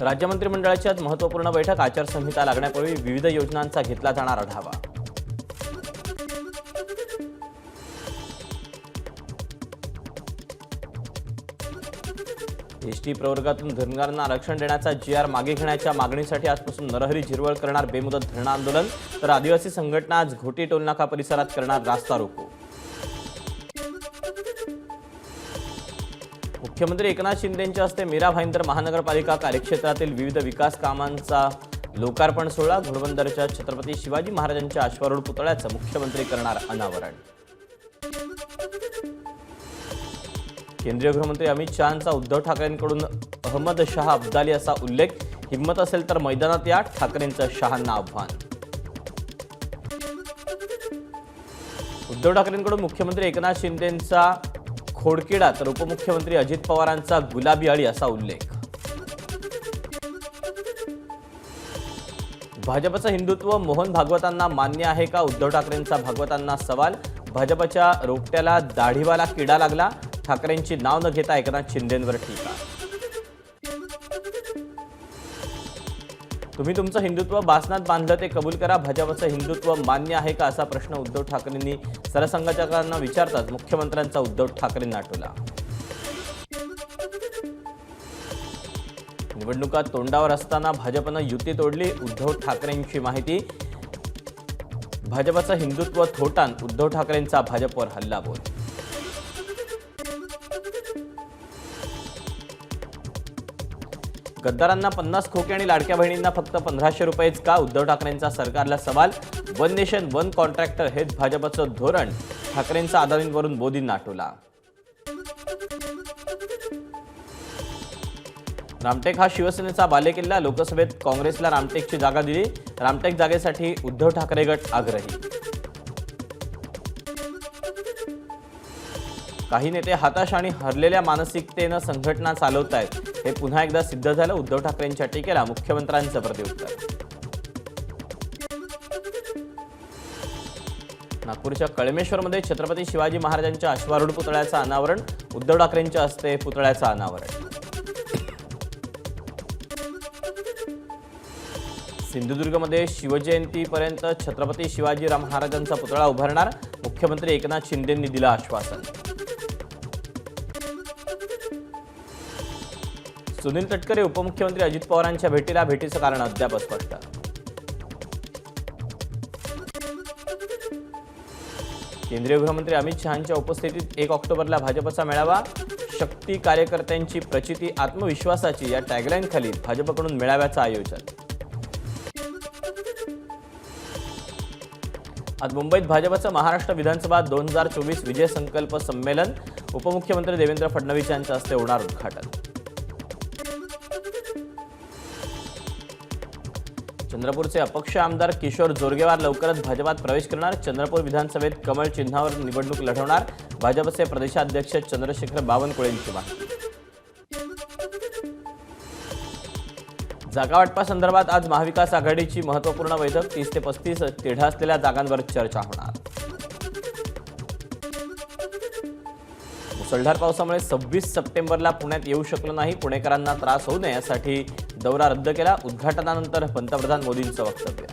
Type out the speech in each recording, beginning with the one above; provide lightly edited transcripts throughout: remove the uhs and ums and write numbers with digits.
राज्य मंत्रिमंडळाची आज महत्त्वपूर्ण बैठक। आचारसंहिता लागण्यापूर्वी विविध योजनांचा घेतला जाणार आढावा। एसटी प्रवर्गातून धनगरांना आरक्षण देण्याचा जीआर मागे घेण्याच्या मागणीसाठी आजपासून नरहरी झिरवळ करणार बेमुदत धरणं आंदोलन, तर आदिवासी संघटना आज घोटी टोलनाका परिसरात करणार रास्ता रोको। मुख्यमंत्री एकनाथ शिंदेंच्या हस्ते मीरा भाईंदर महानगरपालिका कार्यक्षेत्रातील विविध विकास कामांचा लोकार्पण सोहळा। घोडबंदरच्या छत्रपती शिवाजी महाराजांच्या अश्वारूढ पुतळ्याचं मुख्यमंत्री करणार अनावरण। केंद्रीय गृहमंत्री अमित शहांचा उद्धव ठाकरेंकडून अहमद शाह अब्दाली असा उल्लेख। हिम्मत असेल तर मैदानात या, ठाकरेंचं शहांना आव्हान। उद्धव ठाकरेंकडून मुख्यमंत्री एकनाथ शिंदेंचा खोडकिडा, तर उपमुख्यमंत्री अजित पवारांचा गुलाबी अळी असा उल्लेख। भाजपचं हिंदुत्व मोहन भागवतांना मान्य आहे का? उद्धव ठाकरेंचा भागवतांना सवाल। भाजपच्या रोपट्याला दाढीवाला किडा लागला, ठाकरेंची नाव न घेता एकनाथ शिंदेंवर टीका। तुम्ही तुमचं हिंदुत्व बासनात बांधलं ते कबूल करा, भाजपचं हिंदुत्व मान्य आहे का असा प्रश्न उद्धव ठाकरेंनी सरसंघचालकांना विचारताच मुख्यमंत्र्यांचा उद्धव ठाकरेंना टोला। निवडणुका तोंडावर असताना भाजपनं युती तोडली, उद्धव ठाकरेंची माहिती। भाजपचं हिंदुत्व थोटान, उद्धव ठाकरेंचा भाजपवर हल्लाबोल। गद्दारांना 50 खोके आणि लाडक्या बहिणींना फक्त 1500 रुपयेच का? उद्धव ठाकरेंचा सरकारला सवाल। वन नेशन वन कॉन्ट्रॅक्टर हेच भाजपचं धोरण, ठाकरेंचा अदानींवरून मोदींना टोला। रामटेक हा शिवसेनेचा बालेकिल्ला, लोकसभेत काँग्रेसला रामटेकची जागा दिली, रामटेक जागेसाठी उद्धव ठाकरे गट आग्रही। काही नेते हताश आणि हरलेल्या मानसिकतेनं संघटना चालवतायत, हे पुन्हा एकदा सिद्ध झालं। उद्धव ठाकरेंच्या टीकेला मुख्यमंत्र्यांचं प्रत्युत्तर। नागपूरच्या कळमेश्वरमध्ये छत्रपती शिवाजी महाराजांच्या अश्वारूढ पुतळ्याचं अनावरण, उद्धव ठाकरेंच्या हस्ते पुतळ्याचं अनावरण। सिंधुदुर्गमध्ये शिवजयंतीपर्यंत छत्रपती शिवाजी महाराजांचा पुतळा उभारणार, मुख्यमंत्री एकनाथ शिंदेंनी दिलं आश्वासन। सुनील तटकरे उपमुख्यमंत्री अजित पवारांच्या भेटीला, भेटीचं कारण अद्याप स्पष्ट। केंद्रीय गृहमंत्री अमित शहांच्या उपस्थितीत 1 ऑक्टोबरला भाजपचा मेळावा, शक्ती कार्यकर्त्यांची प्रचिती आत्मविश्वासाची या टॅगलाईन खाली भाजपकडून मेळाव्याचं आयोजन। आज मुंबईत भाजपचं महाराष्ट्र विधानसभा 2024 विजय संकल्प संमेलन, उपमुख्यमंत्री देवेंद्र फडणवीस यांच्या हस्ते होणार उद्घाटन। चंद्रपूरचे अपक्ष आमदार किशोर जोरगेवार लवकरच भाजपात प्रवेश करणार, चंद्रपूर विधानसभेत कमळ चिन्हावर निवडणूक लढवणार, भाजपचे प्रदेशाध्यक्ष चंद्रशेखर बावनकुळेंची माहिती। जागा वाटपासंदर्भात आज महाविकास आघाडीची महत्त्वपूर्ण बैठक, 30 ते 35 तिढा असलेल्या जागांवर चर्चा होणार। मुसळधार पावसामुळे 26 सप्टेंबरला पुण्यात येऊ शकलो नाही, पुणेकरांना त्रास होऊ नये यासाठी दौरा रद्द केला, उद्घाटनानंतर पंतप्रधान मोदींचं वक्तव्य।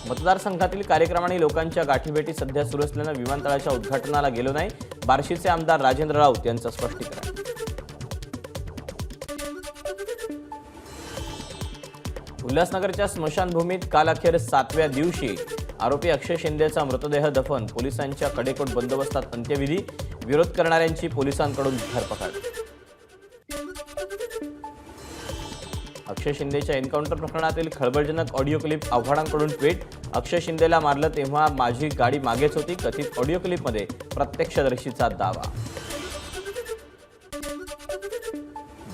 मतदारसंघातील कार्यक्रम आणि लोकांच्या गाठीभेटी सध्या सुरू असल्यानं विमानतळाच्या उद्घाटनाला गेलो नाही, बार्शीचे आमदार राजेंद्र राऊत यांचं स्पष्टीकरण। उल्हासनगरच्या स्मशानभूमीत काल अखेर 7व्या दिवशी आरोपी अक्षय शिंदेचा मृतदेह दफन, पोलिसांच्या कडेकोट बंदोबस्तात अंत्यविधी, विरोध करणाऱ्यांची पोलिसांकडून धरपकड। अक्षय शिंदेच्या एन्काउंटर प्रकरणातील खळबळजनक ऑडिओ क्लिप आव्हाडांकडून ट्विट, अक्षय शिंदेला मारलं तेव्हा माझी गाडी मागेच होती, कथित ऑडिओ क्लिपमध्ये प्रत्यक्षदर्शीचा दावा।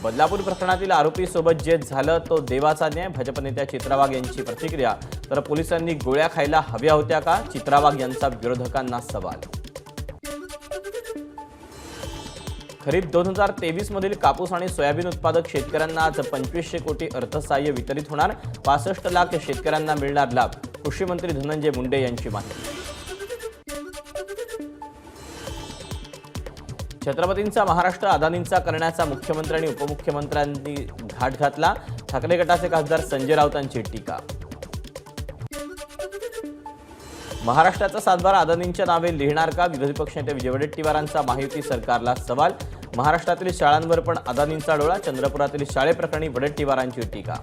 बदलापूर प्रकरणातील आरोपीसोबत जे झालं तो देवाचा न्याय, भाजप नेत्या चित्रा वाघ यांची प्रतिक्रिया, तर पोलिसांनी गोळ्या खायला हव्या होत्या का? चित्रा वाघ यांचा विरोधकांना सवाल। खरीप 2023 मधील कापूस आणि सोयाबीन उत्पादक शेतकऱ्यांना आज 2500 कोटी अर्थसहाय्य वितरित होणार, 65 लाख शेतकऱ्यांना मिळणार लाभ, कृषी मंत्री धनंजय मुंडे यांची माहिती। छत्रपतींचा महाराष्ट्र अदानींचा करण्याचा मुख्यमंत्री आणि उपमुख्यमंत्र्यांनी घाट घातला. ठाकरे गटाचे खासदार संजय राऊतांची टीका. महाराष्ट्राचा सातबारा अदानींच्या नावे लिहिणार का? विरोधी पक्षनेते विजय वडेट्टीवारांचा महायुती सरकारला सवाल. महाराष्ट्रातील शाळांवर पण अदानींचा डोळा. चंद्रपुरातील शाळेप्रकरणी वडेट्टीवारांची टीका.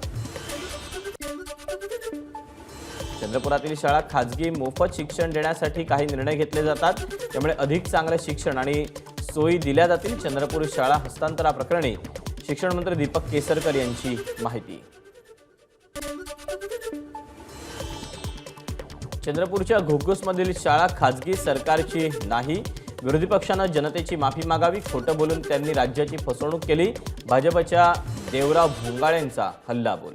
चंद्रपुरातील शाळा खाजगी मोफत शिक्षण देण्यासाठी काही निर्णय घेतले जातात, त्यामुळे अधिक चांगले शिक्षण आणि सोयी दिल्या जातील. चंद्रपूर शाळा हस्तांतराप्रकरणी शिक्षण मंत्री दीपक केसरकर यांची माहिती. चंद्रपूरच्या घुग्गुसमधील शाळा खाजगी सरकारची नाही. विरोधी पक्षानं जनतेची माफी मागावी. खोटं बोलून त्यांनी राज्याची फसवणूक केली. भाजपच्या देवराव भोंगाळेंचा हल्लाबोल.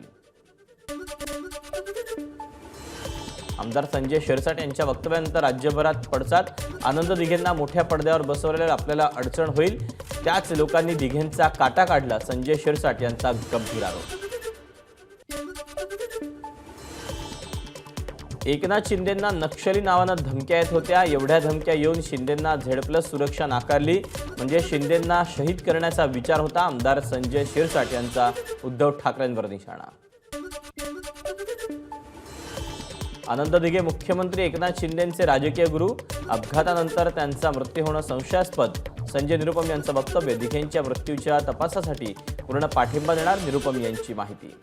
आमदार संजय शिरसाट यांच्या वक्तव्यानंतर राज्यभरात पडसाद. आनंद दिघेंना मोठ्या पडद्यावर बसवलेल्या आपल्याला अडचण होईल. त्याच लोकांनी दिघेंचा काटा काढला. संजय शिरसाट यांचा गंभीर आरोप. एकनाथ शिंदेंना नक्षली नावानं धमक्या येत होत्या. एवढ्या धमक्या येऊन शिंदेंना झेड+ सुरक्षा नाकारली. म्हणजे शिंदेंना शहीद करण्याचा विचार होता. आमदार संजय शिरसाट यांचा उद्धव ठाकरेंवर निशाणा. आनंद दिघे मुख्यमंत्री एकनाथ शिंदेंचे राजकीय गुरु. अपघातानंतर त्यांचा मृत्यू होणं संशयास्पद. संजय निरुपम यांचं वक्तव्य. दिघेंच्या मृत्यूच्या तपासासाठी पूर्ण पाठिंबा देणार. निरुपम यांची माहिती.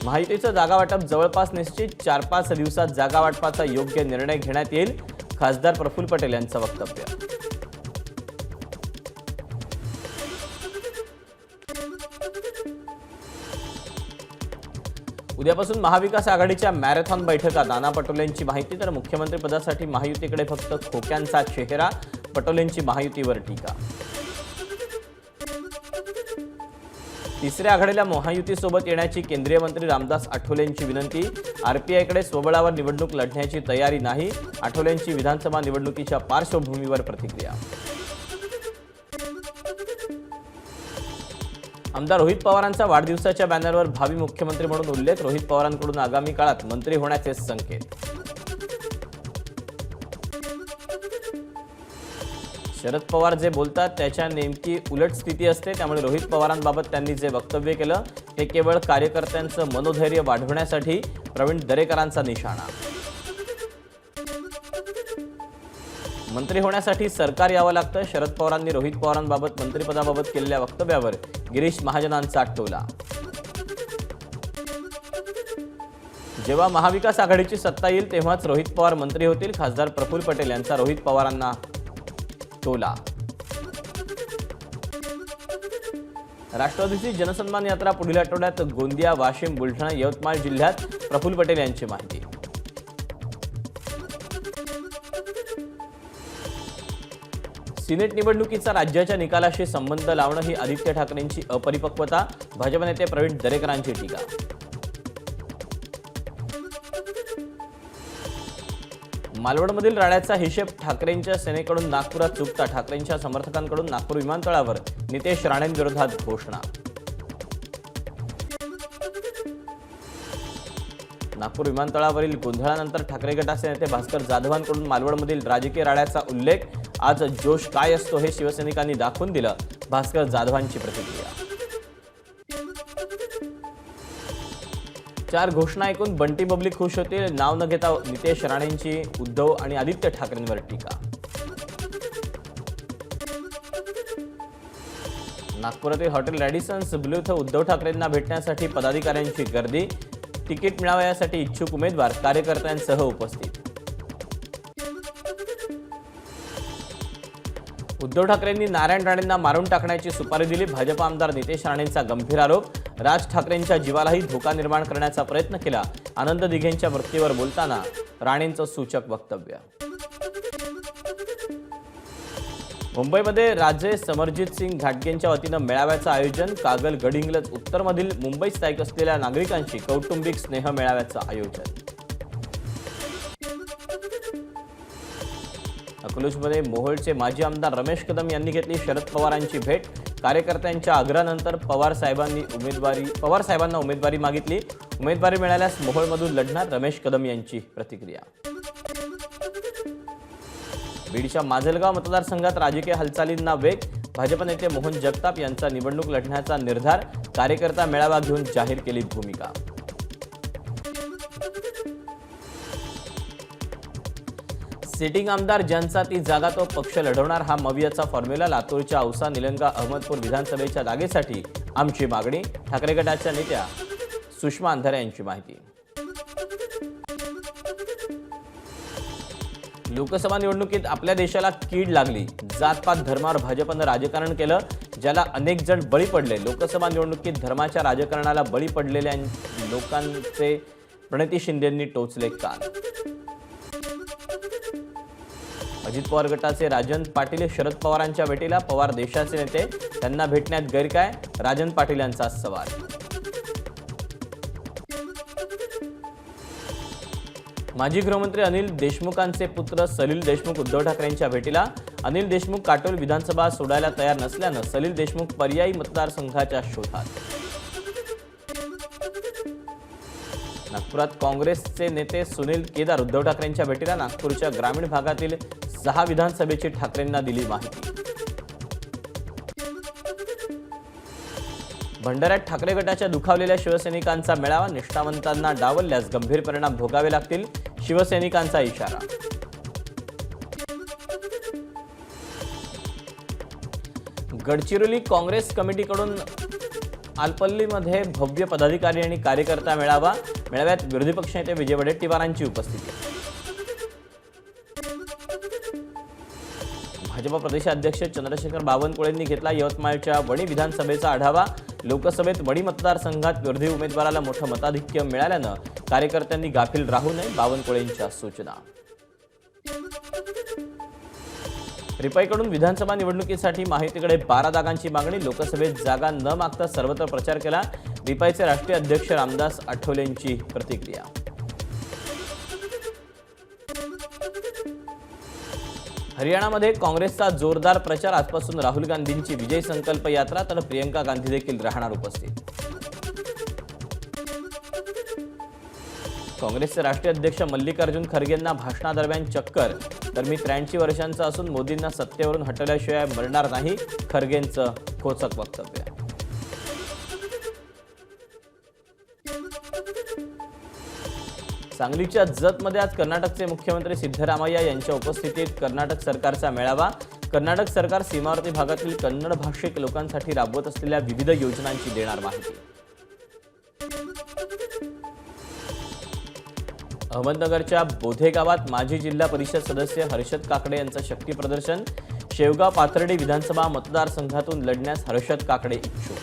महायुतीचं जागा वाटप जवळपास निश्चित. 4-5 दिवसात जागा वाटपाचा योग्य निर्णय घेण्यात येईल. खासदार प्रफुल्ल पटेल यांचं वक्तव्य. उद्यापासून महाविकास आघाडीच्या मॅरेथॉन बैठका. नाना पटोलेंची माहिती. तर मुख्यमंत्री पदासाठी महायुतीकडे फक्त खोक्यांचा चेहरा. पटोलेंची महायुतीवर टीका. तिसऱ्या आघाडीला महायुतीसोबत येण्याची केंद्रीय मंत्री रामदास आठवलेंची विनंती. आरपीआयकडे स्वबळावर निवडणूक लढण्याची तयारी नाही. आठवलेंची विधानसभा निवडणुकीच्या पार्श्वभूमीवर प्रतिक्रिया. आमदार रोहित पवारांचा वाढदिवसाच्या बॅनरवर भावी मुख्यमंत्री म्हणून उल्लेख. रोहित पवारांकडून आगामी काळात मंत्री होण्याचे संकेत. शरद पवार जे बोलतात त्याच्या नेमकी उलट स्थिती असते. त्यामुळे रोहित पवारांबाबत त्यांनी जे वक्तव्य केलं ते केवळ कार्यकर्त्यांचं मनोधैर्य वाढवण्यासाठी. प्रवीण दरेकरांचा निशाणा. मंत्री होण्यासाठी सरकार यावं लागतं. शरद पवारांनी रोहित पवारांबाबत मंत्रिपदाबाबत केलेल्या वक्तव्यावर गिरीश महाजनांचा टोला. जेव्हा महाविकास आघाडीची सत्ता येईल तेव्हाच रोहित पवार मंत्री होतील. खासदार प्रफुल्ल पटेल यांचा रोहित पवारांना टोला. राष्ट्रवादीची जनसन्मान यात्रा पुढील आठवड्यात गोंदिया, वाशिम, बुलढाणा, यवतमाळ जिल्ह्यात. प्रफुल्ल पटेल यांची माहिती. सिनेट निवडणुकीचा राज्याच्या निकालाशी संबंध लावणं ही आदित्य ठाकरेंची अपरिपक्वता. भाजप नेते प्रवीण दरेकरांची टीका. मालवणमधील राड्याचा हिशेब. ठाकरेंच्या सेनेकडून नागपुरात चुकता. ठाकरेंच्या समर्थकांकडून नागपूर विमानतळावर नितेश राणेंविरोधात घोषणा. नागपूर विमानतळावरील गोंधळानंतर ठाकरे गटाचे नेते भास्कर जाधवांकडून मालवणमधील राजकीय राड्याचा उल्लेख. आज जोश काय असतो हे शिवसैनिकांनी दाखवून दिलं. भास्कर जाधवांची प्रतिक्रिया. 4 घोषणा ऐकून बंटी बबली खुश होतील. नाव न घेता नितेश राणेंची उद्धव आणि आदित्य ठाकरेंवर टीका. नागपुरातील हॉटेल रॅडिसन्स ब्लू इथं उद्धव ठाकरेंना भेटण्यासाठी पदाधिकाऱ्यांची गर्दी. तिकीट मिळावं यासाठी इच्छुक उमेदवार कार्यकर्त्यांसह उपस्थित. उद्धव ठाकरेंनी नारायण राणेंना मारून टाकण्याची सुपारी दिली. भाजप आमदार नितेश राणेंचा गंभीर आरोप. राज ठाकरेंच्या जीवालाही धोका निर्माण करण्याचा प्रयत्न केला. आनंद दिघेंच्या मृत्यूवर बोलताना राणेंचं सूचक वक्तव्य. मुंबईमध्ये राजे समरजित सिंग घाटगेंच्या वतीनं मेळाव्याचं आयोजन. कागल, गडहिंग्लज, उत्तरमधील मुंबईत स्थायिक असलेल्या नागरिकांची कौटुंबिक स्नेह मेळाव्याचं आयोजन. अकलूजमध्ये मोहोळचे माजी आमदार रमेश कदम यांनी घेतली शरद पवारांची भेट. कार्यकर्त्यांच्या आग्रहानंतर पवार साहेबांना उमेदवारी मागितली. उमेदवारी मिळाल्यास मोहोळमधून लढणार. रमेश कदम यांची प्रतिक्रिया. बीडच्या माजलगाव मतदारसंघात राजकीय हालचालींना वेग. भाजप नेते मोहन जगताप यांचा निवडणूक लढण्याचा निर्धार. कार्यकर्ता मेळावा घेऊन जाहीर केली भूमिका. सिटिंग आमदार ज्यांचा ती जागा तो पक्ष लढवणार हा मवियाचा फॉर्म्युला. लातूरच्या औसा, निलंगा, अहमदपूर विधानसभेच्या जागेसाठी आमची मागणी. ठाकरे गटाच्या नेत्या सुषमा अंधारे यांची माहिती. लोकसभा निवडणुकीत आपल्या देशाला कीड लागली. जातपात धर्मावर भाजपनं राजकारण केलं, ज्याला अनेक जण बळी पडले. लोकसभा निवडणुकीत धर्माच्या राजकारणाला बळी पडलेल्या लोकांचे प्रणिती शिंदेंनी टोचले कान. अजित पवार गटाचे राजन पाटील शरद पवारांच्या भेटीला. पवार देशाचे नेते, त्यांना भेटण्यात गैर काय? राजन पाटील यांचा सवाल. माजी गृहमंत्री अनिल देशमुखांचे पुत्र सलील देशमुख उद्धव ठाकरेंच्या भेटीला. अनिल देशमुख काटोल विधानसभा सोडायला तयार नसल्यानं सलील देशमुख पर्यायी मतदारसंघाच्या शोधात. नागपुरात काँग्रेसचे नेते सुनील केदार उद्धव ठाकरेंच्या भेटीला. नागपूरच्या ग्रामीण भागातील 6 विधानसभेची ठाकरेंना दिली माहिती. भंडाऱ्यात ठाकरे गटाच्या दुखावलेल्या शिवसैनिकांचा मेळावा. निष्ठावंतांना डावलल्यास गंभीर परिणाम भोगावे लागतील, शिवसैनिकांचा इशारा. गडचिरोली काँग्रेस कमिटीकडून आलपल्लीमध्ये भव्य पदाधिकारी आणि कार्यकर्ता मेळावा. मेळाव्यात विरोधी पक्षनेते विजय वडेट्टीवारांची उपस्थिती. भाजप प्रदेशाध्यक्ष चंद्रशेखर बावनकुळेंनी घेतला यवतमाळच्या वणी विधानसभेचा आढावा. लोकसभेत वणी मतदारसंघात विरोधी उमेदवाराला मोठं मताधिक्य मिळाल्यानं कार्यकर्त्यांनी गाफील राहू नये, बावनकुळेंच्या सूचना. रिपाईकडून विधानसभा निवडणुकीसाठी महायुतीकडे 12 जागांची मागणी. लोकसभेत जागा न मागता सर्वत्र प्रचार केला. रिपाईचे राष्ट्रीय अध्यक्ष रामदास आठवलेंची प्रतिक्रिया. हरियाणामध्ये काँग्रेसचा जोरदार प्रचार. आजपासून राहुल गांधींची विजय संकल्प यात्रा, तर प्रियंका गांधी देखील राहणार उपस्थित. काँग्रेसचे राष्ट्रीय अध्यक्ष मल्लिकार्जुन खरगेंना भाषणादरम्यान चक्कर. तर मी 83 वर्षांचा असून मोदींना सत्तेवरून हटवल्याशिवाय मरणार नाही, खरगेंचं खोचक वक्तव्य. सांगलीच्या जतमध्ये आज कर्नाटकचे मुख्यमंत्री सिद्धरामय्या यांच्या उपस्थितीत कर्नाटक सरकारचा मेळावा. कर्नाटक सरकार सीमावर्ती भागातील कन्नड भाषिक लोकांसाठी राबवत असलेल्या विविध योजनांची देणार माहिती. अहमदनगरच्या बोधे गावात माजी जिल्हा परिषद सदस्य हर्षद काकडे यांचं शक्ती प्रदर्शन. शेवगाव पाथर्डी विधानसभा मतदारसंघातून लढण्यास हर्षद काकडे इच्छुक.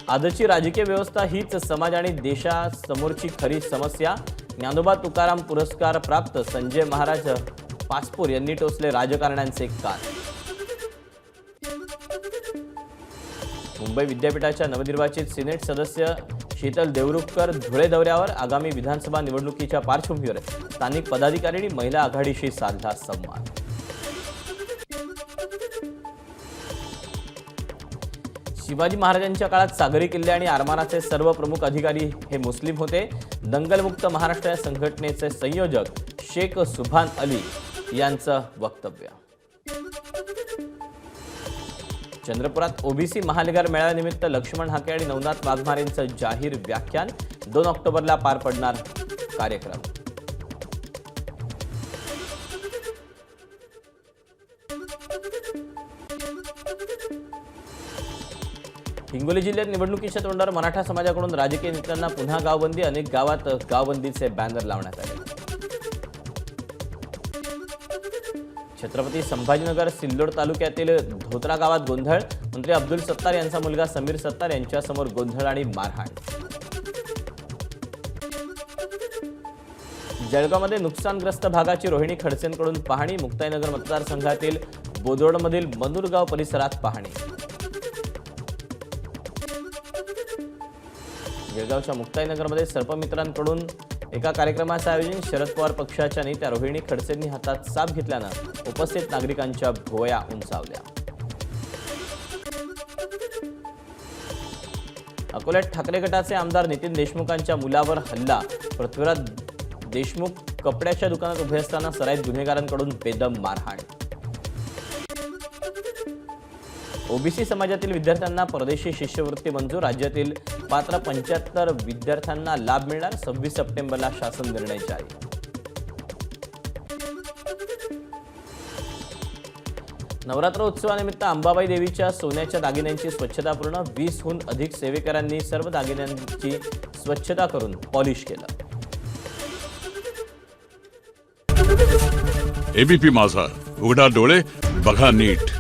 आजची राजकीय व्यवस्था हीच समाज आणि देशासमोरची खरी समस्या. ज्ञानोबा तुकाराम पुरस्कार प्राप्त संजय महाराज पासपूर यांनी टोचले राजकारण्यांचे कान. मुंबई विद्यापीठाच्या नवनिर्वाचित सिनेट सदस्य शीतल देवरुखकर धुळे दौऱ्यावर. आगामी विधानसभा निवडणुकीच्या पार्श्वभूमीवर स्थानिक पदाधिकारी आणि महिला आघाडीशी साधला संवाद. शिवाजी महाराजांच्या काळात सागरी किल्ले आणि आरमाराचे सर्व प्रमुख अधिकारी हे मुस्लिम होते. दंगलमुक्त महाराष्ट्र या संघटनेचे संयोजक शेख सुभान अली यांचं वक्तव्य. चंद्रपुरात ओबीसी महालेगार मेळाव्यानिमित्त लक्ष्मण हाके आणि नवनाथ वाघमारेंचं जाहीर व्याख्यान. 2 ऑक्टोबरला पार पडणार कार्यक्रम. हिंगोली जिल्ह्यात निवडणुकीच्या तोंडावर मराठा समाजाकडून राजकीय नेत्यांना पुन्हा गावबंदी. अनेक गावात गावबंदीचे बॅनर लावण्यात आले. छत्रपती संभाजीनगर सिल्लोड तालुक्यातील धोत्रा गावात गोंधळ. मंत्री अब्दुल सत्तार यांचा मुलगा समीर सत्तार यांच्यासमोर गोंधळ आणि मारहाण. जळगावमध्ये नुकसानग्रस्त भागाची रोहिणी खडसेंकडून पाहणी. मुक्ताईनगर मतदारसंघातील बोदोडमधील मनूरगाव परिसरात पाहणी. जळगावच्या मुक्ताईनगरमध्ये सर्पमित्रांकडून एका कार्यक्रमाचं आयोजन. शरद पवार पक्षाच्या नेत्या रोहिणी खडसेंनी हातात साप घेतल्यानं उपस्थित नागरिकांच्या भुवया उंचावल्या. अकोल्यात ठाकरे गटाचे आमदार नितीन देशमुखांच्या मुलावर हल्ला. पृथ्वीराज देशमुख कपड्याच्या दुकानात उभे असताना सराईत गुन्हेगारांकडून बेदम मारहाण. ओबीसी समाजातील विद्यार्थ्यांना परदेशी शिष्यवृत्ती मंजूर. राज्यातील पात्र 75 विद्यार्थ्यांना लाभ मिळणार. 26 सप्टेंबरला शासन निर्णय जारी. नवरात्र उत्सवानिमित्त अंबाबाई देवीच्या सोन्याच्या दागिन्यांची स्वच्छता पूर्ण. 20हून अधिक सेवेकरांनी सर्व दागिन्यांची स्वच्छता करून पॉलिश केलं. एबीपी माझा, उघडा डोळे बघा नीट.